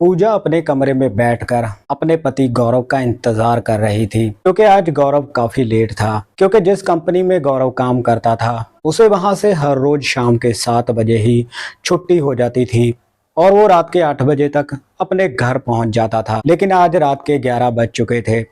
पूजा अपने कमरे में बैठकर अपने पति गौरव का इंतजार कर रही थी क्योंकि आज गौरव काफी लेट था। क्योंकि जिस कंपनी में गौरव काम करता था उसे वहां से हर रोज शाम के 7 बजे ही छुट्टी हो जाती थी और वो रात के 8 बजे तक अपने घर पहुंच जाता था। लेकिन आज रात के 11 बज चुके थे,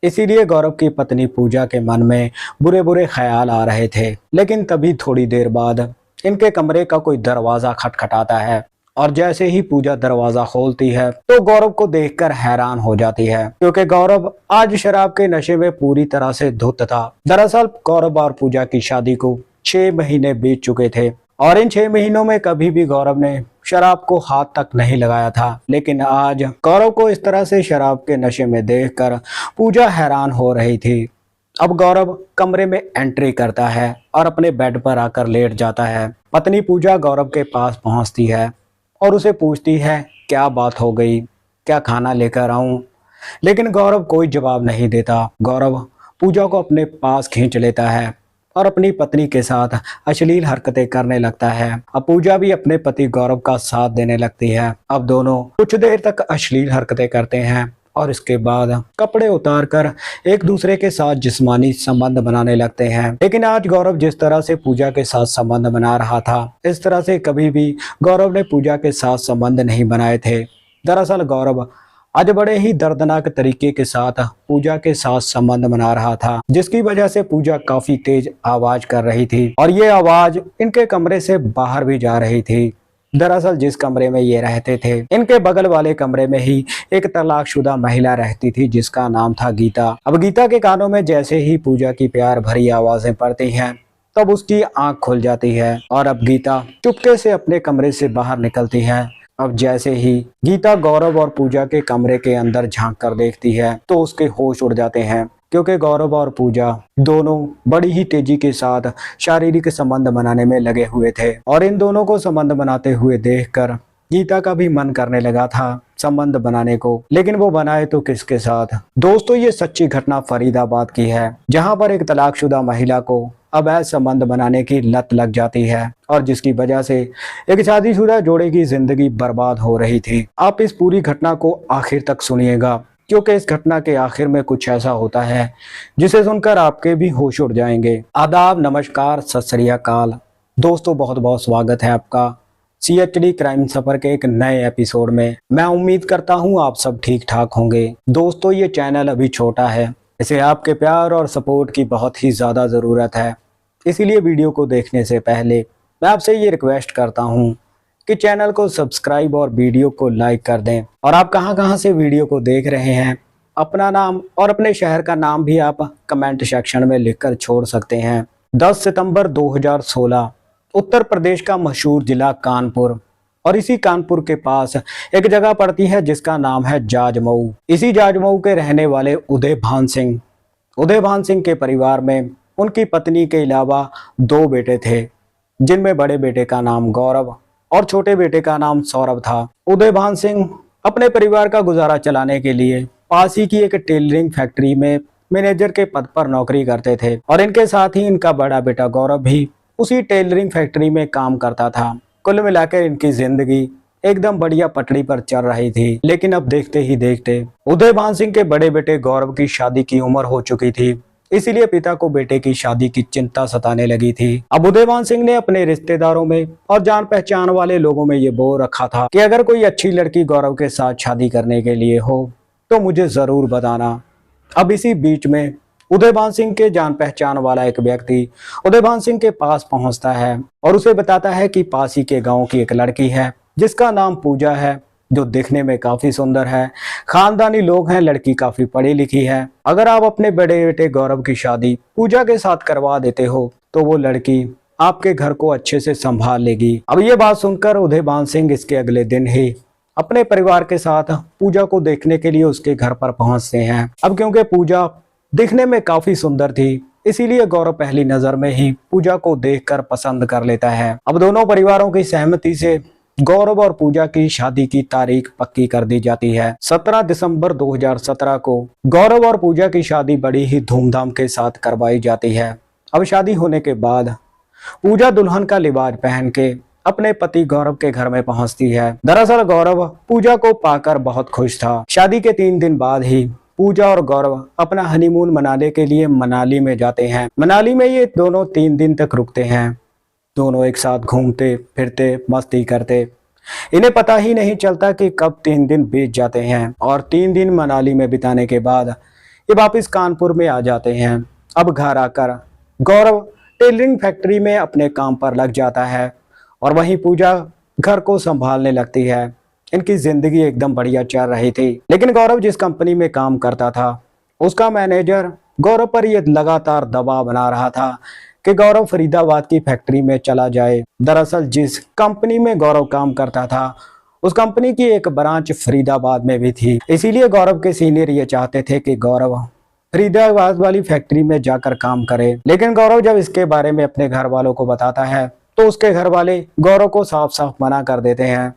इसीलिए गौरव की पत्नी पूजा के मन में बुरे बुरे ख्याल आ रहे थे। लेकिन तभी थोड़ी देर बाद इनके कमरे का कोई दरवाजा खटखटाता है और जैसे ही पूजा दरवाजा खोलती है तो गौरव को देखकर हैरान हो जाती है, क्योंकि गौरव आज शराब के नशे में पूरी तरह से धुत था। दरअसल गौरव और पूजा की शादी को 6 महीने बीत चुके थे और इन 6 महीनों में कभी भी गौरव ने शराब को हाथ तक नहीं लगाया था। लेकिन आज गौरव को इस तरह से शराब के नशे में देखकर पूजा हैरान हो रही थी। अब गौरव कमरे में एंट्री करता है और अपने बेड पर आकर लेट जाता है। पत्नी पूजा गौरव के पास पहुंचती है और उसे पूछती है क्या बात हो गई, क्या खाना लेकर आऊं। लेकिन गौरव कोई जवाब नहीं देता। गौरव पूजा को अपने पास खींच लेता है और अपनी पत्नी के साथ अश्लील हरकतें करने लगता है। अब पूजा भी अपने पति गौरव का साथ देने लगती है। अब दोनों कुछ देर तक अश्लील हरकतें करते हैं और इसके बाद कपड़े उतार कर एक दूसरे के साथ जिस्मानी संबंध बनाने लगते हैं। लेकिन आज गौरव जिस तरह से पूजा के साथ संबंध बना रहा था, इस तरह से कभी भी गौरव ने पूजा के साथ संबंध नहीं बनाए थे। दरअसल गौरव आज बड़े ही दर्दनाक तरीके के साथ पूजा के साथ संबंध बना रहा था, जिसकी वजह से पूजा काफी तेज आवाज कर रही थी और ये आवाज इनके कमरे से बाहर भी जा रही थी। दरअसल जिस कमरे में ये रहते थे, इनके बगल वाले कमरे में ही एक तलाकशुदा महिला रहती थी जिसका नाम था गीता। अब गीता के कानों में जैसे ही पूजा की प्यार भरी आवाजें पड़ती हैं, तब उसकी आंख खुल जाती है और अब गीता चुपके से अपने कमरे से बाहर निकलती है। अब जैसे ही गीता गौरव और पूजा के कमरे के अंदर झांक कर देखती है तो उसके होश उड़ जाते हैं, क्योंकि गौरव और पूजा दोनों बड़ी ही तेजी के साथ शारीरिक संबंध बनाने में लगे हुए थे। और इन दोनों को संबंध बनाते हुए देखकर गीता का भी मन करने लगा था संबंध बनाने को, लेकिन वो बनाए तो किसके साथ। दोस्तों, ये सच्ची घटना फरीदाबाद की है, जहां पर एक तलाकशुदा महिला को अवैध संबंध बनाने की लत लग जाती है और जिसकी वजह से एक शादीशुदा जोड़े की जिंदगी बर्बाद हो रही थी। आप इस पूरी घटना को आखिर तक सुनिएगा, क्योंकि इस घटना के आखिर में कुछ ऐसा होता है जिसे सुनकर आपके भी होश उड़ जाएंगे। आदाब, नमस्कार, सत श्री अकाल। दोस्तों, बहुत बहुत स्वागत है आपका CHD क्राइम सफर के एक नए एपिसोड में। मैं उम्मीद करता हूं आप सब ठीक ठाक होंगे। दोस्तों, ये चैनल अभी छोटा है, इसे आपके प्यार और सपोर्ट की बहुत ही ज़्यादा ज़रूरत है। इसीलिए वीडियो को देखने से पहले मैं आपसे ये रिक्वेस्ट करता हूँ कि चैनल को सब्सक्राइब और वीडियो को लाइक कर दें। और आप कहाँ से वीडियो को देख रहे हैं, अपना नाम और अपने शहर का नाम भी आप कमेंट सेक्शन में लिखकर छोड़ सकते हैं। 10 सितंबर 2016 उत्तर प्रदेश का मशहूर जिला कानपुर, और इसी कानपुर के पास एक जगह पड़ती है जिसका नाम है जाजमऊ। इसी जाजमऊ के रहने वाले उदय भान सिंह के परिवार में उनकी पत्नी के अलावा 2 बेटे थे, जिनमें बड़े बेटे का नाम गौरव और छोटे बेटे का नाम सौरभ था। उदय भान सिंह अपने परिवार का गुजारा चलाने के लिए पास ही की एक टेलरिंग फैक्ट्री में मैनेजर के पद पर नौकरी करते थे और इनके साथ ही इनका बड़ा बेटा गौरव भी उसी टेलरिंग फैक्ट्री में काम करता था। कुल मिलाकर इनकी जिंदगी एकदम बढ़िया पटड़ी पर चल रही थी। लेकिन अब देखते ही देखते उदय भान सिंह के बड़े बेटे गौरव की शादी की उम्र हो चुकी थी, इसीलिए पिता को बेटे की शादी की चिंता सताने लगी थी। अब उदय भान सिंह ने अपने रिश्तेदारों में और जान पहचान वाले लोगों में ये बोल रखा था कि अगर कोई अच्छी लड़की गौरव के साथ शादी करने के लिए हो तो मुझे जरूर बताना। अब इसी बीच में उदय भान सिंह के जान पहचान वाला एक व्यक्ति उदय भान सिंह के पास पहुंचता है और उसे बताता है कि पास ही के गांव की एक लड़की है जिसका नाम पूजा है, जो दिखने में काफी सुंदर है, खानदानी लोग हैं, लड़की काफी पढ़ी लिखी है। अगर आप अपने बड़े बेटे गौरव की शादी पूजा के साथ करवा देते हो तो वो लड़की आपके घर को अच्छे से संभाल लेगी। अब ये बात सुनकर उदय भान सिंह इसके अगले दिन ही अपने परिवार के साथ पूजा को देखने के लिए उसके घर पर पहुंचते हैं। अब क्योंकि पूजा दिखने में काफी सुंदर थी, इसीलिए गौरव पहली नजर में ही पूजा को देखकर पसंद कर लेता है। अब दोनों परिवारों की सहमति से गौरव और पूजा की शादी की तारीख पक्की कर दी जाती है। 17 दिसंबर 2017 को गौरव और पूजा की शादी बड़ी ही धूमधाम के साथ करवाई जाती है। अब शादी होने के बाद पूजा दुल्हन का लिबास पहन के अपने पति गौरव के घर में पहुंचती है। दरअसल गौरव पूजा को पाकर बहुत खुश था। शादी के 3 दिन बाद ही पूजा और गौरव अपना हनीमून मनाने के लिए मनाली में जाते हैं। मनाली में ये दोनों 3 दिन तक रुकते हैं। दोनों एक साथ घूमते फिरते मस्ती करते। इन्हें पता ही नहीं चलता कि कब 3 दिन बीत जाते हैं और 3 दिन मनाली में बिताने के बाद ये वापस कानपुर में आ जाते हैं। अब घर आकर गौरव टेलरिंग फैक्ट्री में अपने काम पर लग जाता है और वहीं पूजा घर को संभालने लगती है। इनकी जिंदगी एकदम बढ़िया चल रही थी। लेकिन गौरव जिस कंपनी में काम करता था उसका मैनेजर गौरव पर यह लगातार दबाव बना रहा था कि गौरव फरीदाबाद की फैक्ट्री में चला जाए। दरअसल जिस कंपनी में गौरव काम करता था उस कंपनी की एक ब्रांच फरीदाबाद में भी थी। इसीलिए गौरव के सीनियर ये चाहते थे कि गौरव फरीदाबाद वाली फैक्ट्री में जाकर काम करे। लेकिन गौरव जब इसके बारे में अपने घर वालों को बताता है तो उसके घर वाले गौरव को साफ साफ मना कर देते हैं।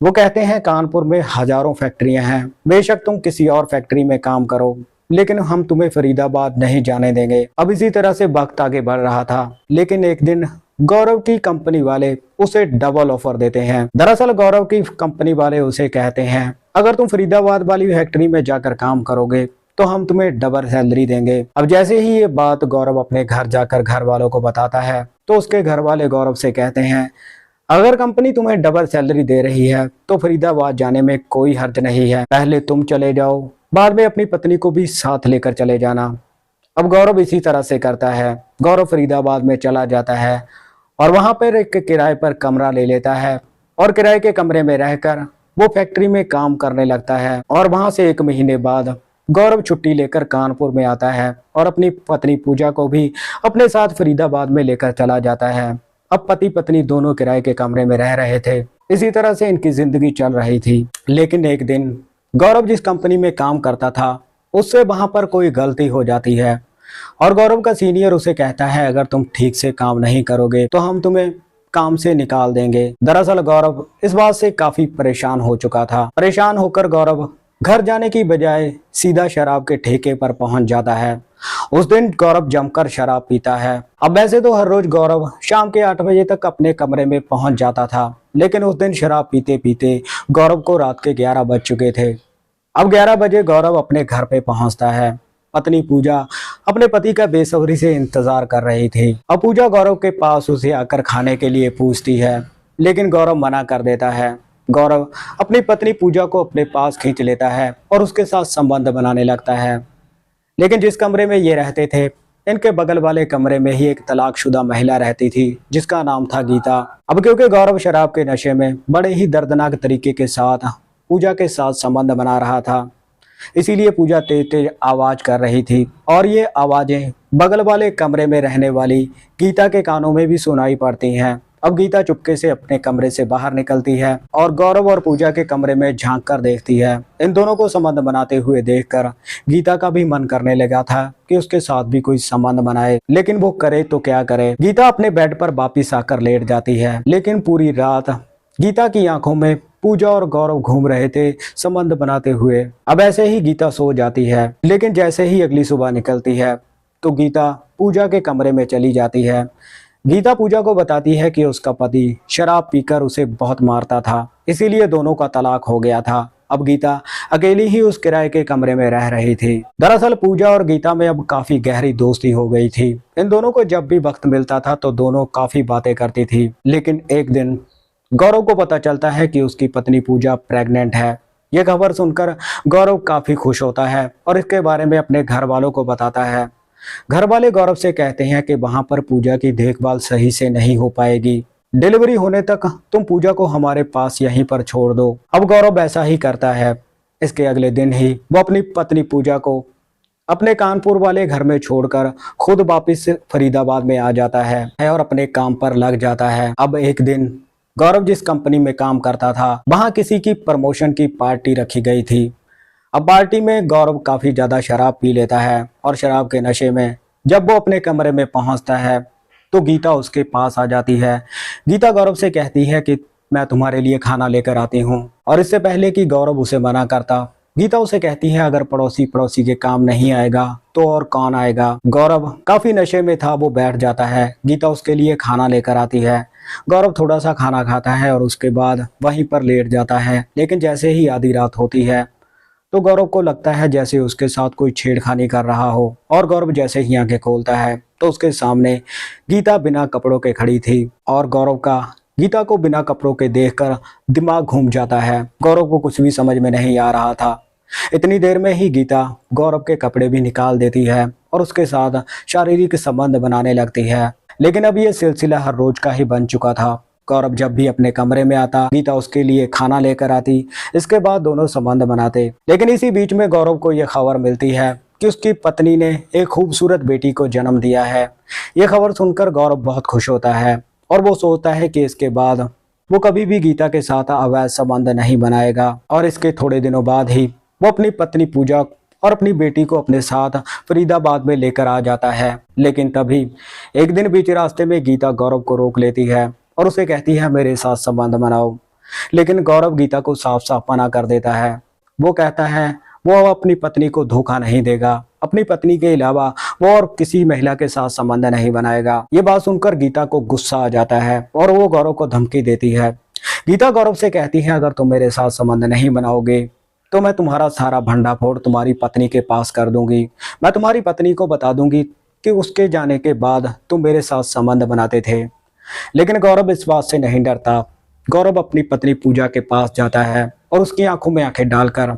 वो कहते हैं कानपुर में हजारों फैक्ट्रियां हैं, बेशक तुम किसी और फैक्ट्री में काम करो, लेकिन हम तुम्हें फरीदाबाद नहीं जाने देंगे। अब इसी तरह से वक्त आगे बढ़ रहा था। लेकिन एक दिन गौरव की कंपनी वाले उसे डबल ऑफर देते हैं। दरअसल गौरव की कंपनी वाले उसे कहते हैं अगर तुम फरीदाबाद वाली फैक्ट्री में जाकर काम करोगे तो हम तुम्हें डबल सैलरी देंगे। अब जैसे ही ये बात गौरव अपने घर जाकर घर वालों को बताता है तो उसके घर वाले गौरव से कहते हैं अगर कंपनी तुम्हें डबल सैलरी दे रही है तो फरीदाबाद जाने में कोई हर्ज नहीं है। पहले तुम चले जाओ, बाद में अपनी पत्नी को भी साथ लेकर चले जाना। अब गौरव इसी तरह से करता है। गौरव फरीदाबाद में चला जाता है और वहां पर एक किराए पर कमरा ले लेता है और किराए के कमरे में रहकर वो फैक्ट्री में काम करने लगता है। और वहां से 1 महीने बाद गौरव छुट्टी लेकर कानपुर में आता है और अपनी पत्नी पूजा को भी अपने साथ फरीदाबाद में लेकर चला जाता है। अब पति पत्नी दोनों किराए के कमरे में रह रहे थे। इसी तरह से इनकी जिंदगी चल रही थी। लेकिन एक दिन गौरव जिस कंपनी में काम करता था उससे वहां पर कोई गलती हो जाती है और गौरव का सीनियर उसे कहता है अगर तुम ठीक से काम नहीं करोगे तो हम तुम्हें काम से निकाल देंगे। दरअसल गौरव इस बात से काफी परेशान हो चुका था। परेशान होकर गौरव घर जाने की बजाय सीधा शराब के ठेके पर पहुंच जाता है। उस दिन गौरव जमकर शराब पीता है। अब वैसे तो हर रोज गौरव शाम के 8 बजे तक अपने कमरे में पहुंच जाता था, लेकिन उस दिन शराब पीते पीते गौरव को रात के 11 बज चुके थे। अब 11 बजे गौरव अपने घर पे पहुंचता है। पत्नी पूजा अपने पति का बेसब्री से इंतजार कर रही थी। अब पूजा गौरव के पास उसे आकर खाने के लिए पूछती है, लेकिन गौरव मना कर देता है। गौरव अपनी पत्नी पूजा को अपने पास खींच लेता है और उसके साथ संबंध बनाने लगता है। लेकिन जिस कमरे में ये रहते थे इनके बगल वाले कमरे में ही एक तलाकशुदा महिला रहती थी जिसका नाम था गीता। अब क्योंकि गौरव शराब के नशे में बड़े ही दर्दनाक तरीके के साथ पूजा के साथ संबंध बना रहा था, इसीलिए पूजा तेज तेज आवाज कर रही थी और ये आवाजें बगल वाले कमरे में रहने वाली गीता के कानों में भी सुनाई पड़ती हैं। अब गीता चुपके से अपने कमरे से बाहर निकलती है और गौरव और पूजा के कमरे में झांक कर देखती है। इन दोनों को संबंध बनाते हुए देखकर गीता का भी मन करने लगा था कि उसके साथ भी कोई संबंध बनाए, लेकिन वो करे तो क्या करे। गीता अपने बेड पर वापिस आकर लेट जाती है, लेकिन पूरी रात गीता की आंखों में पूजा और गौरव घूम रहे थे संबंध बनाते हुए। अब ऐसे ही गीता सो जाती है, लेकिन जैसे ही अगली सुबह निकलती है तो गीता पूजा के कमरे में चली जाती है। गीता पूजा को बताती है कि उसका पति शराब पीकर उसे बहुत मारता था, इसीलिए दोनों का तलाक हो गया था। अब गीता अकेली ही उस किराए के कमरे में रह रही थी। दरअसल पूजा और गीता में अब काफी गहरी दोस्ती हो गई थी। इन दोनों को जब भी वक्त मिलता था तो दोनों काफी बातें करती थी। लेकिन एक दिन गौरव को पता चलता है कि उसकी पत्नी पूजा प्रेग्नेंट है। यह खबर सुनकर गौरव काफी खुश होता है और इसके बारे में अपने घर वालों को बताता है। घर वाले गौरव से कहते हैं कि वहां पर पूजा की देखभाल सही से नहीं हो पाएगी, डिलीवरी होने तक तुम पूजा को हमारे पास यहीं पर छोड़ दो। अब गौरव ऐसा ही करता है। इसके अगले दिन ही वो अपनी पत्नी पूजा को अपने कानपुर वाले घर में छोड़कर खुद वापिस फरीदाबाद में आ जाता है और अपने काम पर लग जाता है। अब एक दिन गौरव जिस कंपनी में काम करता था वहां किसी की प्रमोशन की पार्टी रखी गई थी। अब पार्टी में गौरव काफी ज्यादा शराब पी लेता है और शराब के नशे में जब वो अपने कमरे में पहुंचता है तो गीता उसके पास आ जाती है। गीता गौरव से कहती है कि मैं तुम्हारे लिए खाना लेकर आती हूँ। और इससे पहले कि गौरव उसे मना करता गीता उसे कहती है अगर पड़ोसी पड़ोसी के काम नहीं आएगा तो और कौन आएगा। गौरव काफी नशे में था, वो बैठ जाता है। गीता उसके लिए खाना लेकर आती है। गौरव थोड़ा सा खाना खाता है और उसके बाद वहीं पर लेट जाता है। लेकिन जैसे ही आधी रात होती है तो गौरव को लगता है जैसे उसके साथ कोई छेड़खानी कर रहा हो, और गौरव जैसे ही आंखें खोलता है तो उसके सामने गीता बिना कपड़ों के खड़ी थी। और गौरव का गीता को बिना कपड़ों के देखकर दिमाग घूम जाता है। गौरव को कुछ भी समझ में नहीं आ रहा था। इतनी देर में ही गीता गौरव के कपड़े भी निकाल देती है और उसके साथ शारीरिक संबंध बनाने लगती है। लेकिन अब ये सिलसिला हर रोज का ही बन चुका था। गौरव जब भी अपने कमरे में आता, गीता उसके लिए खाना लेकर आती। इसके बाद दोनों संबंध बनाते। लेकिन इसी बीच में गौरव को यह खबर मिलती है कि उसकी पत्नी ने एक खूबसूरत बेटी को जन्म दिया है। यह खबर सुनकर गौरव बहुत खुश होता है और वो सोचता है कि इसके बाद वो कभी भी गीता के साथ अवैध संबंध नहीं बनाएगा। और इसके थोड़े दिनों बाद ही वो अपनी पत्नी पूजा और अपनी बेटी को अपने साथ फरीदाबाद में लेकर आ जाता है। लेकिन तभी एक दिन बीच रास्ते में गीता गौरव को रोक लेती है और उसे कहती है मेरे साथ संबंध बनाओ। लेकिन गौरव गीता को साफ साफ मना कर देता है। वो कहता है वो अपनी पत्नी को धोखा नहीं देगा, अपनी पत्नी के अलावा वो और किसी महिला के साथ संबंध नहीं बनाएगा। ये बात सुनकर गीता को गुस्सा आ जाता है और वो गौरव को धमकी देती है। गीता गौरव से कहती है अगर तुम मेरे साथ संबंध नहीं बनाओगे तो मैं तुम्हारा सारा भंडाफोड़ तुम्हारी पत्नी के पास कर दूंगी। मैं तुम्हारी पत्नी को बता दूंगी कि उसके जाने के बाद तुम मेरे साथ संबंध बनाते थे। लेकिन गौरव इस बात से नहीं डरता। गौरव अपनी पत्नी पूजा के पास जाता है और उसकी आंखों में आंखें डालकर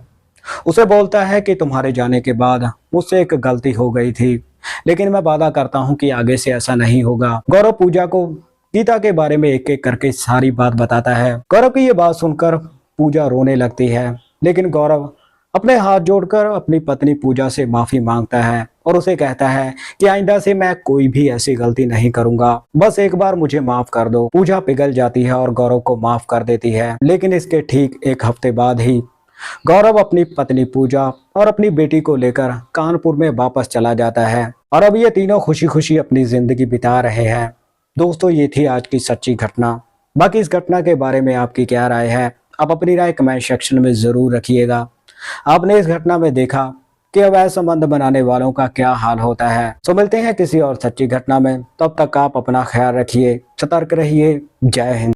उसे बोलता है कि तुम्हारे जाने के बाद मुझसे एक गलती हो गई थी, लेकिन मैं वादा करता हूं कि आगे से ऐसा नहीं होगा। गौरव पूजा को गीता के बारे में एक एक करके सारी बात बताता है। गौरव की ये बात सुनकर पूजा रोने लगती है। लेकिन गौरव अपने हाथ जोड़कर अपनी पत्नी पूजा से माफी मांगता है और उसे कहता है कि आइंदा से मैं कोई भी ऐसी गलती नहीं करूंगा, बस एक बार मुझे माफ कर दो। पूजा पिघल जाती है और गौरव को माफ कर देती है। लेकिन इसके ठीक एक हफ्ते बाद ही गौरव अपनी पत्नी पूजा और अपनी बेटी को लेकर कानपुर में वापस चला जाता है और अब ये तीनों खुशी खुशी अपनी जिंदगी बिता रहे हैं। दोस्तों, ये थी आज की सच्ची घटना। बाकी इस घटना के बारे में आपकी क्या राय है, आप अपनी राय कमेंट सेक्शन में जरूर रखिएगा। आपने इस घटना में देखा कि अवैध संबंध बनाने वालों का क्या हाल होता है। तो मिलते हैं किसी और सच्ची घटना में, तब तक आप अपना ख्याल रखिए, सतर्क रहिए। जय हिंद।